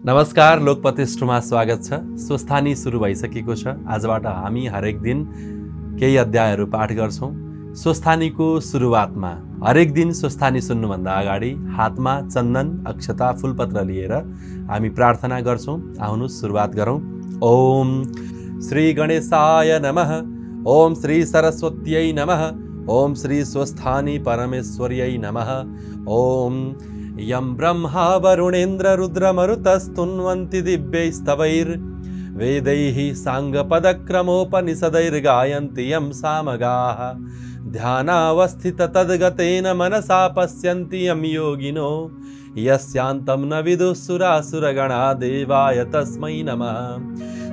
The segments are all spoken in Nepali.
नमस्कार, लोकप्रतिष्ठमा स्वागत छ। स्वस्थानी सुरु भइसकेको छ। आजबाट हामी हरेक दिन केही अध्यायहरू पाठ गर्छौं। स्वस्थानीको सुरुवातमा हरेक दिन स्वस्थानी सुन्नुभन्दा अगाडि हातमा चन्दन, अक्षता, फूलपत्र लिएर हामी प्रार्थना गर्छौं। आउनुहोस् सुरुवात गरौं। ओम श्री गणेशाय नमः। ओम श्री सरस्वत्यै नमः। ओम श्री स्वस्थानी परमेश्वर्यै नमः। ओम यं ब्रह्मा वरुणेन्द्र रुद्रमरुतस्तुन्वन्ति दिव्यैस्तवैर् वेदैः साङ्गपदक्रमोपनिषदैर्गायन्ति यं सामगाः ध्यानावस्थिततद्गतेन मनसा पश्यन्ति यं योगिनो यस्यान्तं न विदुः सुरासुरगणा देवाय तस्मै नमः।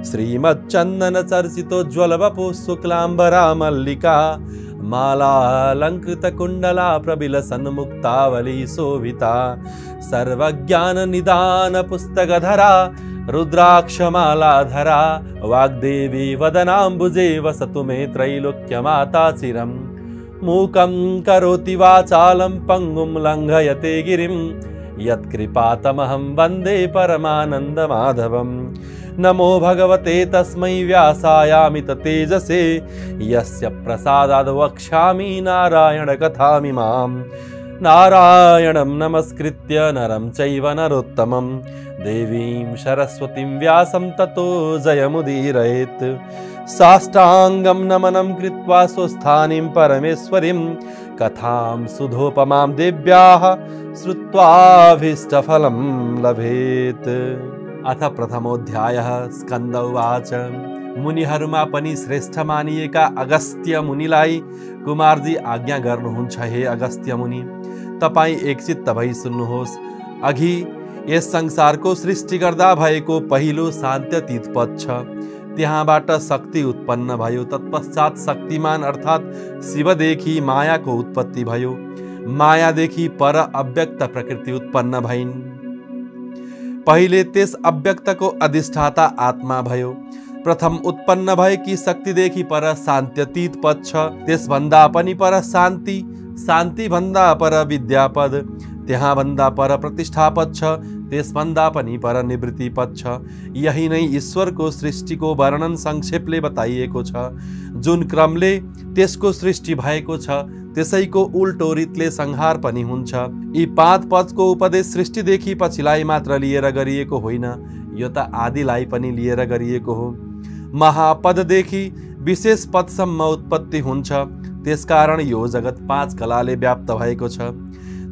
श्रीमच्चन्दनचर्चितोज्ज्वलवपुः शुक्लाम्बरा मल्लिका मालालङ्कृतकुण्डला प्रबिलसन्मुक्तावली शोभिता सर्वज्ञाननिदानपुस्तकधरा रुद्राक्षमालाधरा वाग्देवी वदनाम्बुजे वसतु मे त्रैलोक्यमाता चिरं। मूकं करोति वाचालं पङ्गुं लङ्घयते गिरिं यत्कृपातमहं वन्दे परमानन्दमाधवम्। नमो भगवते तस्मै व्यासायामित तेजसे यस्य प्रसादाद् वक्ष्यामि नारायणकथामिमां। नारायणं नमस्कृत्य नरं चैव नरोत्तमं देवीं सरस्वतीं व्यासं ततो जयमुदीरयेत्। साष्टाङ्गं नमनं कृत्वा स्वस्थानीं परमेश्वरीं कथां सुधोपमां देव्याः श्रुत्वाभीष्टफलं लभेत्। अथ प्रथमोऽध्यायः। स्कन्द उवाच। मुनिहरूमा पनि श्रेष्ठ मानिएका अगस्त्य मुनिलाई कुमारजी आज्ञा गर्नुहुन्छ। हे अगस्त्य मुनि, तपाई एकचित्त भई सुन्नुहोस्। अघि यस संसारको सृष्टि गर्दा भएको पहिलो शान्त्यतीत पद छ। त्यहाँबाट शक्ति उत्पन्न भयो। तत्पश्चात शक्तिमान अर्थात् शिवदेखि मायाको उत्पत्ति भयो। मायादेखि पर अव्यक्त प्रकृति उत्पन्न भइन्। पहिले त्यस अव्यक्तको अधिष्ठाता आत्मा भयो। प्रथम उत्पन्न भएकी शक्तिदेखि पर शान्त्यतीत पद छ। त्यसभन्दा पनि पर शान्ति, शान्ति भन्दा पर विद्यापद, त्यहाँ भन्दा पर प्रतिष्ठापद छ। त्यसभन्दा पनि पर निवृत्ति पद छ। यही नै ईश्वरको सृष्टिको वर्णन संक्षेपले बताइएको छ। जुन क्रमले त्यसको सृष्टि भएको छ त्यसैको उल्टो रीतले संहार पनि हुन्छ। यी 5 पदको उपदेश सृष्टिदेखि पछिलाई मात्र लिएर गरिएको होइन, यो त आदिलाई पनि लिएर गरिएको हो। महापददेखि विशेष पदसम्म उत्पत्ति हुन्छ। त्यसकारण यो जगत 5 कलाले व्याप्त भएको छ।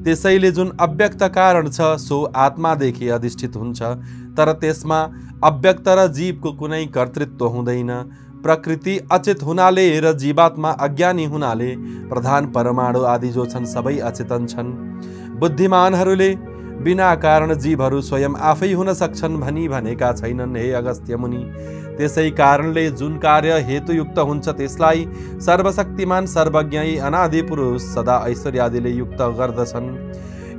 त्यसैले जुन अव्यक्त कारण छ सो आत्मादेखि अधिष्ठित हुन्छ। तर त्यसमा अव्यक्त र जीवको कुनै कर्तृत्व हुँदैन। प्रकृति अचेत हुनाले र जीवात्मा अज्ञानी हुनाले प्रधान परमाणु आदि जो छन् सबै अचेतन छन्। बुद्धिमानहरूले बिना कारण जीवहरू स्वयं आफै हुन सक्छन् भनी भनेका छैनन्। हे अगस्त्य मुनि, त्यसै कारणले जुन कार्य हेतुयुक्त हुन्छ त्यसलाई सर्वशक्तिमान सर्वज्ञ अनादि पुरुष सदा ऐश्वर्यादिले युक्त गर्दछन्।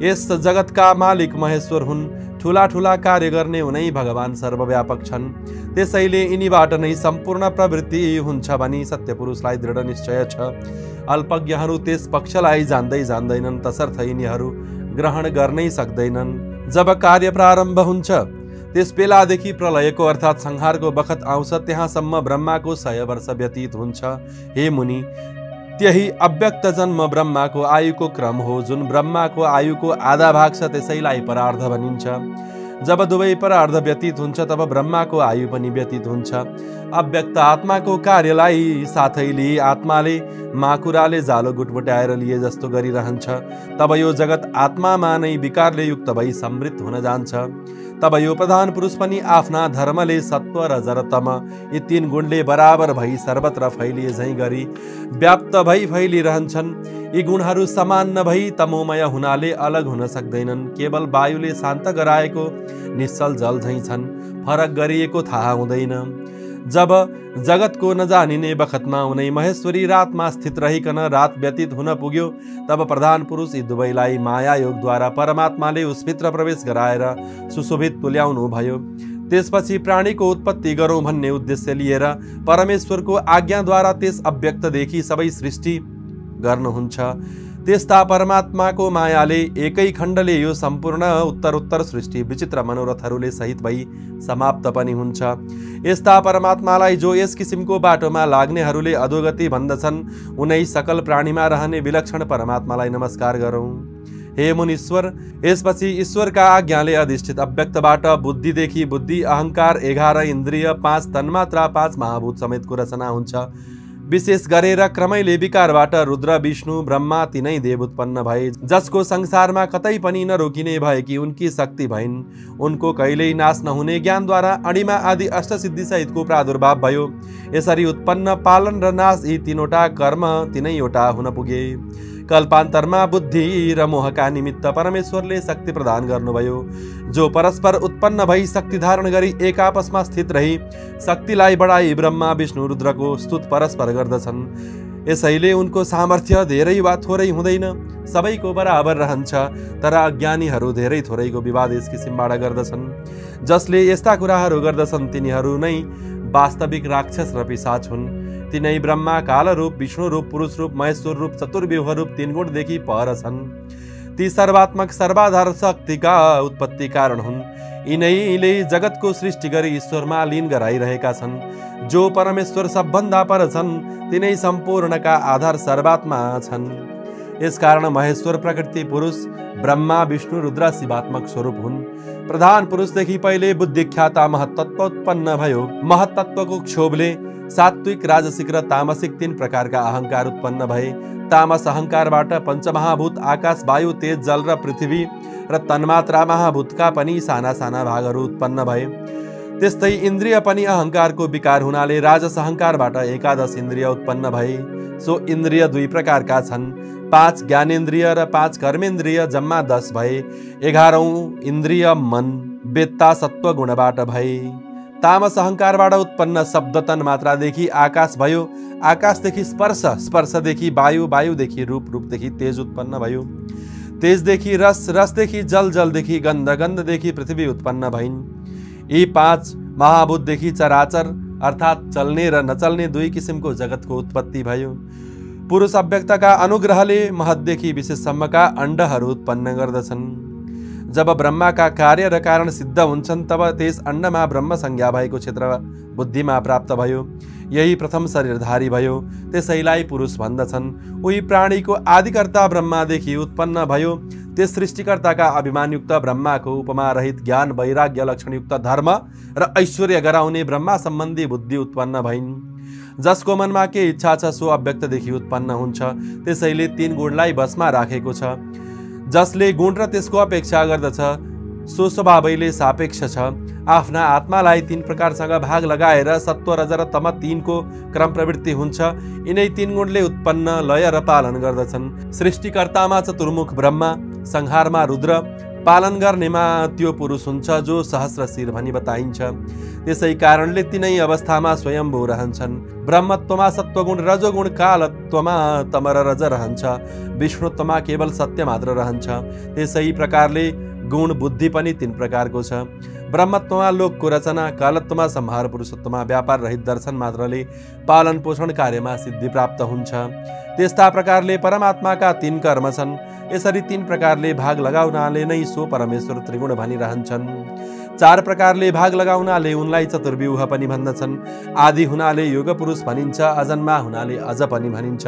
यस जगतका मालिक महेश्वर हुन्। ठुला ठुला कार्य गर्ने उनै भगवान सर्वव्यापक छन्। त्यसैले यिनीबाट नै सम्पूर्ण प्रवृत्ति हुन्छ भनी सत्यपुरुषलाई दृढ निश्चय छ। अल्पज्ञहरू त्यस पक्षलाई जान्दैनन्, तसर्थ यिनीहरू ग्रहण गर्नै सक्दैनन्। जब कार्य प्रारम्भ हुन्छ त्यस बेलादेखि प्रलयको अर्थात् संहारको बखत आउँछ, त्यहाँसम्म ब्रह्माको 100 वर्ष व्यतीत हुन्छ। हे मुनि, त्यही अव्यक्त जन्म ब्रह्माको आयुको क्रम हो। जुन ब्रह्माको आयुको आधा भाग छ त्यसैलाई परार्ध भनिन्छ। जब दुवै परार्ध व्यतीत हुन्छ तब ब्रह्माको आयु पनि व्यतीत हुन्छ। अव्यक्त आत्माको कार्यलाई साथै लिए आत्माले माकुराले जालो गुटमुटाएर लिए जस्तो गरिरहन्छ। तब यो जगत आत्मामा नै विकारले युक्त भई समृद्ध हुन जान्छ। तब यो प्रधान पुरुष पनि आफ्ना धर्मले सत्व र जरतम यी 3 गुणले बराबर भई सर्वत्र फैलिए झैं गरी व्याप्त भई फैलिरहन्छन्। यी गुणहरू समान नभई तमोमय हुनाले अलग हुन सक्दैनन्। केवल वायुले शान्त गराएको निश्चल जल झैं छन्, फरक गरिएको थाहा हुँदैन। जब जगतको नजानिने बखतमा उनै महेश्वरी रातमा स्थित रहिकन रात व्यतीत हुन पुग्यो तब प्रधान पुरुष यी दुवैलाई माया योगद्वारा परमात्माले उसभित्र प्रवेश गराएर सुशोभित तुल्याउनु भयो। त्यसपछि प्राणीको उत्पत्ति गरौँ भन्ने उद्देश्य लिएर परमेश्वरको आज्ञाद्वारा त्यस अव्यक्तदेखि सबै सृष्टि गर्नुहुन्छ। त्यस्ता परमात्माको मायाले एकै खण्डले यो सम्पूर्ण उत्तरोत्तर सृष्टि विचित्र मनोरथहरूले सहित भई समाप्त पनि हुन्छ। यस्ता परमात्मालाई जो यस किसिमको बाटोमा लाग्नेहरूले अधोगति भन्दछन्, उनै सकल प्राणीमा रहने विलक्षण परमात्मालाई नमस्कार गरौँ। हे मुनीश्वर, यसपछि ईश्वरका आज्ञाले अधिष्ठित अव्यक्तबाट बुद्धिदेखि बुद्धि, अहंकार, 11 इन्द्रिय, 5 तन्मात्रा, 5 महाभूत समेतको रचना हुन्छ। विशेष गरेर क्रमैले विकारबाट रुद्र, विष्णु, ब्रह्मा तिनै देव उत्पन्न भए, जसको संसारमा कतै पनि नरोकिने भएकी उनकी शक्ति भइन्। उनको कहिल्यै नाश नहुने ज्ञानद्वारा अणिमा आदि अष्टसिद्धि सहितको प्रादुर्भाव भयो। यसरी उत्पन्न, पालन र नाश यी तीनवटा कर्म तिनैवटा हुन पुगे। कल्पान्तरमा बुद्धि र मोहका निमित्त परमेश्वरले शक्ति प्रदान गर्नुभयो, जो परस्पर उत्पन्न भई शक्ति धारण गरी एक आपसमा स्थित रही शक्तिलाई बढाई ब्रह्मा, विष्णु, रुद्रको स्तुत परस्पर गर्दछन्। यसैले उनको सामर्थ्य धेरै वा थोरै हुँदैन, सबैको बराबर रहन्छ। तर अज्ञानीहरू धेरै थोरैको विवाद यस किसिमबाट गर्दछन्। जसले यस्ता कुराहरू गर्दछन् तिनीहरू नै वास्तविक राक्षस र पिशाच हुन्। तिनै ब्रह्मा काल रूप, विष्णु रूप, पुरुष रूप, महेश्वर रूप, चतुर्व्यूह रूप, 3 गुणदेखि पर छन्। ती सर्वात्मक सर्वाधार शक्तिका उत्पत्ति कारण हुन्। यिनैले जगतको सृष्टि गरी ईश्वरमा लीन गराइरहेका छन्। जो परमेश्वर सबभन्दा पर छन्, तिनै सम्पूर्णका आधार सर्वात्मा छन्। यसकारण महेश्वर प्रकृति पुरुष, ब्रह्मा, विष्णु, रुद्र शिवात्मक स्वरूप हुन्। प्रधान पुरुषदेखि पहिले बुद्धिख्याता महत्तत्व उत्पन्न भयो। महत्तत्वको क्षोभले सात्विक, राजसिक र तामसिक 3 प्रकारका अहंकार उत्पन्न भए। तामस अहंकारबाट पञ्चमहाभूत आकाश, वायु, तेज, जल र पृथ्वी र तन्मात्रा महाभूतका पनि साना साना भागहरू उत्पन्न भए। त्यस्तै इन्द्रिय पनि अहंकारको विकार हुनाले राजस अहंकारबाट 11 इन्द्रिय उत्पन्न भए। सो इन्द्रिय 2 प्रकारका छन्, 5 ज्ञानेन्द्रिय र 5 कर्मेन्द्रिय, जम्मा 10 भए। 11औं इन्द्रिय मन, वेत्ता, सत्व गुणबाट भए। तामस अहंकारबाट उत्पन्न शब्द तन्मात्रादेखि आकाश भयो। आकाशदेखि स्पर्श, स्पर्शदेखि वायु, वायुदेखि रूप, रूपदेखि तेज उत्पन्न भयो। तेजदेखि रस, रसदेखि जल, जलदेखि गन्ध, गन्धदेखि पृथ्वी उत्पन्न भइन्। यी 5 महाभूतदेखि चराचर अर्थात् चल्ने र नचल्ने 2 किसिमको जगतको उत्पत्ति भयो। पुरुष अव्यक्तका अनुग्रहले महतदेखि विशेषसम्मका अण्डहरू उत्पन्न गर्दछन्। जब ब्रह्माका कार्य र कारण सिद्ध हुन्छन्, तब त्यस अण्डमा ब्रह्म संज्ञा भएको क्षेत्र बुद्धिमा प्राप्त भयो। यही प्रथम शरीरधारी भयो, त्यसैलाई पुरुष भन्दछन्। उही प्राणीको आदिकर्ता ब्रह्मादेखि उत्पन्न भयो। त्यस सृष्टिकर्ताका अभिमानयुक्त ब्रह्माको उपमा रहित ज्ञान, वैराग्य, लक्षणयुक्त धर्म र ऐश्वर्य गराउने ब्रह्मा सम्बन्धी बुद्धि उत्पन्न भइन्। जसको मनमा के इच्छा छ सो अव्यक्तदेखि उत्पन्न हुन्छ। त्यसैले 3 गुणलाई बसमा राखेको छ। जसले गुण र त्यसको अपेक्षा गर्दछ सो स्वभावैले सापेक्ष छ। आफ्ना आत्मालाई 3 प्रकारसँग भाग लगाएर सत्व, रज र तम 3 को क्रम प्रवृत्ति हुन्छ। यिनै 3 गुणले उत्पन्न, लय र पालन गर्दछन्। सृष्टिकर्तामा चतुर्मुख ब्रह्मा, संहारमा रुद्र, पालन गर्नेमा त्यो पुरुष हुन्छ जो सहस्र शिर भनी बताइन्छ। त्यसै कारणले तिनै अवस्थामा स्वयम्भू रहन्छन्। ब्रह्मत्वमा सत्वगुण, रजोगुण, कालत्वमा तम र रज रहन्छ। विष्णुत्वमा केवल सत्य मात्र रहन्छ। त्यसै प्रकारले गुण बुद्धि पनि 3 प्रकारको छ। ब्रह्मत्वमा लोकको रचना, कालत्वमा संहार, पुरुषत्वमा व्यापार रहित दर्शन मात्रले पालन पोषण कार्यमा सिद्धि प्राप्त हुन्छ। त्यस्ता प्रकारले परमात्माका 3 कर्म छन्। यसरी 3 प्रकारले भाग लगाउनाले नै सो परमेश्वर त्रिगुण भनिरहन्छन्। 4 प्रकारले भाग लगाउनाले उनलाई चतुर्व्यूह पनि भन्दछन्। आदि हुनाले योग पुरुष भनिन्छ। अजन्मा हुनाले अज पनि भनिन्छ।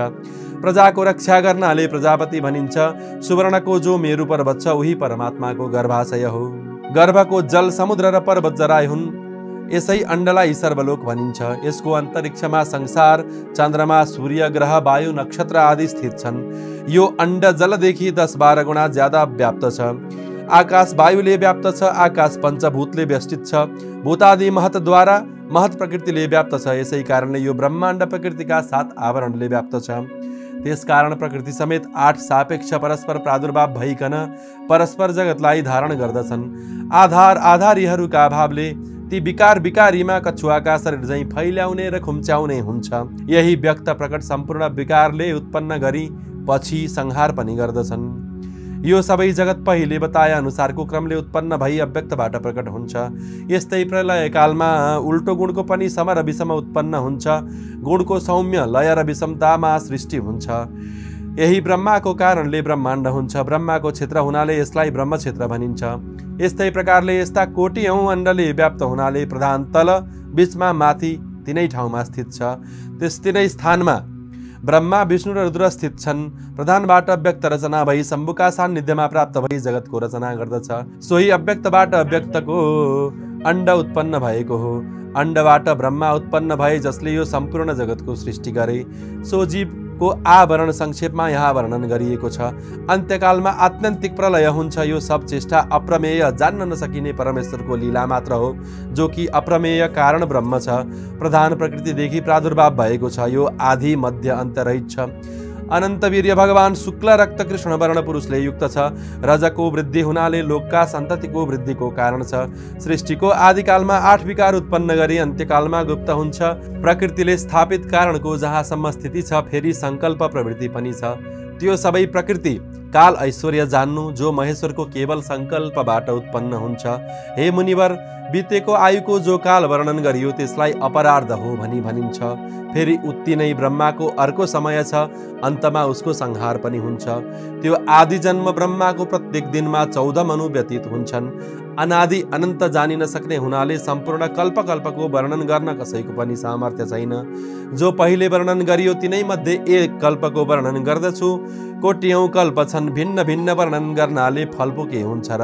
प्रजाको रक्षा गर्नाले प्रजापति भनिन्छ। सुवर्णको जो मेरु पर्वत छ उही परमात्माको गर्भाशय हो। गर्भको जल, समुद्र र पर्वत जराय हुन्। यसै अण्डलाई सर्वलोक भनिन्छ। यसको अन्तरिक्षमा संसार, चन्द्रमा, सूर्य, ग्रह, वायु, नक्षत्र आदि स्थित छन्। यो अण्ड जलदेखि 10-12 गुणा ज्यादा व्याप्त छ। आकाश वायुले व्याप्त छ। आकाश पञ्चभूतले व्यवस्थित छ। भूतादि महतद्वारा महत प्रकृतिले व्याप्त छ। यसै कारणले यो ब्रह्माण्ड प्रकृतिका 7 आवरणले व्याप्त छ। त्यसकारण प्रकृति समेत 8 सापेक्ष परस्पर प्रादुर्भाव भइकन परस्पर जगतलाई धारण गर्दछन्। आधार आधारीहरूका अभावले ती विकार विकारीमा कछुवाका शरीर झैं फैल्याउने र खुम्च्याउने हुन्छ। यही व्यक्त प्रकट सम्पूर्ण विकारले उत्पन्न गरी पछि संहार पनि गर्दछन्। यो सबै जगत पहिले बताए अनुसारको क्रमले उत्पन्न भई अव्यक्तबाट प्रकट हुन्छ। यस्तै प्रलय कालमा उल्टो गुणको पनि सम र विषम उत्पन्न हुन्छ। गुणको सौम्य, लय र विषमतामा सृष्टि हुन्छ। यही ब्रह्माको कारणले ब्रह्माण्ड हुन्छ। ब्रह्माको क्षेत्र हुनाले यसलाई ब्रह्म क्षेत्र भनिन्छ। यस्तै प्रकारले यस्ता कोटिऔं अण्डले व्याप्त हुनाले प्रधान तल, बीचमा माथि तीनै ठाउँमा स्थित छ। त्यस तीनै स्थानमा ब्रह्मा, विष्णु र रुद्र स्थित छन्। प्रधानबाट अव्यक्त रचना भई शम्भुका सान्निध्यमा प्राप्त भई जगतको रचना गर्दछ। सोही अव्यक्तबाट अव्यक्तको अण्ड उत्पन्न भएको हो। अण्डबाट ब्रह्मा उत्पन्न भए जसले यो सम्पूर्ण जगतको सृष्टि गरे। सो जीवको आवरण संक्षेपमा यहाँ वर्णन गरिएको छ। अन्त्यकालमा आत्यन्तिक प्रलय हुन्छ। यो सब चेष्टा अप्रमेय, जान्न नसकिने परमेश्वरको लीला मात्र हो, जो कि अप्रमेय कारण ब्रह्म छ। प्रधान प्रकृतिदेखि प्रादुर्भाव भएको छ। यो आदि मध्य अन्त रहित छ। अनन्त वीर्य भगवान शुक्ल रक्त कृष्ण वर्ण पुरुषले युक्त छ। रजको वृद्धि हुनाले लोकका सन्ततिको वृद्धिको कारण छ। सृष्टिको आदिकालमा 8 विकार उत्पन्न गरी अन्त्यकालमा गुप्त हुन्छ। प्रकृतिले स्थापित कारणको जहाँसम्म स्थिति छ, फेरि संकल्प प्रवृत्ति पनि छ। त्यो सबै प्रकृति काल ऐश्वर्य जान्नु, जो महेश्वरको केवल संकल्पबाट उत्पन्न हुन्छ। हे मुनिवर, बितेको आयुको जो काल वर्णन गरियो त्यसलाई अपरार्ध हो भनी भनिन्छ। फेरि उत्ति नै ब्रह्माको अर्को समय छ, अन्तमा उसको संहार पनि हुन्छ। त्यो आदि जन्म ब्रह्माको प्रत्येक दिनमा 14 मनु व्यतीत हुन्छन्। अनादि अनन्त जानिन सक्ने हुनाले सम्पूर्ण कल्पकल्पको वर्णन गर्न कसैको पनि सामर्थ्य छैन। जो पहिले वर्णन गरियो तिनै मध्ये एक कल्पको वर्णन गर्दछु। कोटिऔं कल्प छन्, भिन्न भिन्न वर्णन गर्नाले फल पो के हुन्छ र?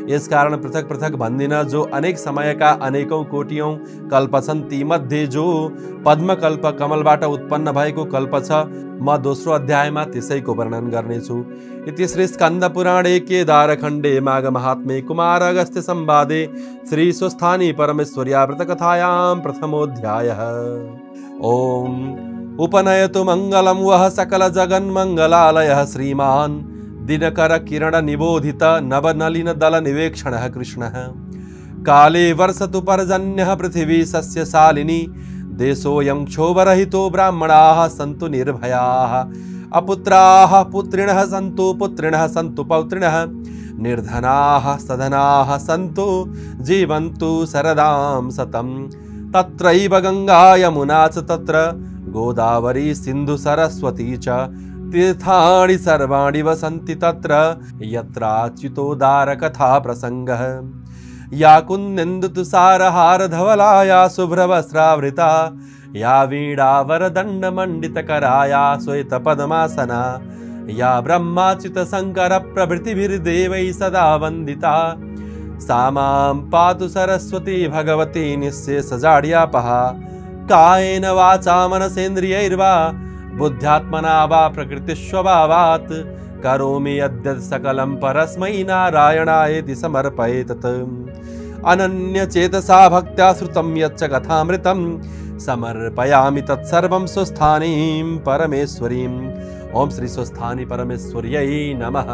यसकारण पृथक पृथक भन्दिन। जो अनेक समयका अनेकौं कोटिऔं कल्प छन्, ती मध्ये जो पद्मकल्प कमलबाट उत्पन्न भएको कल्प छ, म दोस्रो अध्यायमा त्यसैको वर्णन गर्नेछु। इति श्री स्कन्द पुराणे केदारखण्डे माघ महात्म्ये कुमार अगस्त्य संवादे श्री स्वस्थानी परमेश्वर्या व्रतकथायां प्रथमोऽध्यायः। ओम उपनयतु मंगलम वह सकल जगन्मंगलालयः श्रीमान दिनकर किरण निबोधित नवनलिन दल निवेक्षणः कृष्णः। काले वर्षतु पर्जन्यः पृथिवी सस्यशालिनी देशोऽयं क्षोभरहितो ब्राह्मणाः सन्तु निर्भयाः। अपुत्राः पुत्रिणः सन्तु पुत्रिणः सन्तु पौत्रिणः निर्धनाः सधनाः सन्तु जीवन्तु शरदां शतं। तत्रैव गंगा यमुना च तत्र गोदावरी सिन्धु सरस्वती च तीर्थाणि सर्वाणि वसन्ति तत्र यत्राच्युतोदार कथा प्रसंगः। या कुन्देन्दुतुषारहार धवला या शुभ्रवस्त्रावृता या वीणावरदण्ड मंडितकरा या श्वेत पद्मासना या ब्रह्माच्युत शंकर प्रभृतिभिर्देवैः सदा वन्दिता सा मां पातु सरस्वती भगवती निःशेषजाड्यापहा। कायेन वाचा मनसेन्द्रियैर्वा बुद्ध्यात्मना वा प्रकृतिस्वभावात् करोमि यद्यत् सकलं परस्मै नारायणायेति समर्पयेत्। अनन्यचेतसा भक्त्या श्रुतं यच्च कथामृतं समर्पयामि तत्सर्वं स्वस्थानीं परमेश्वरीम्। ओम श्री स्वस्थानी परमेश्वर्यै नमः।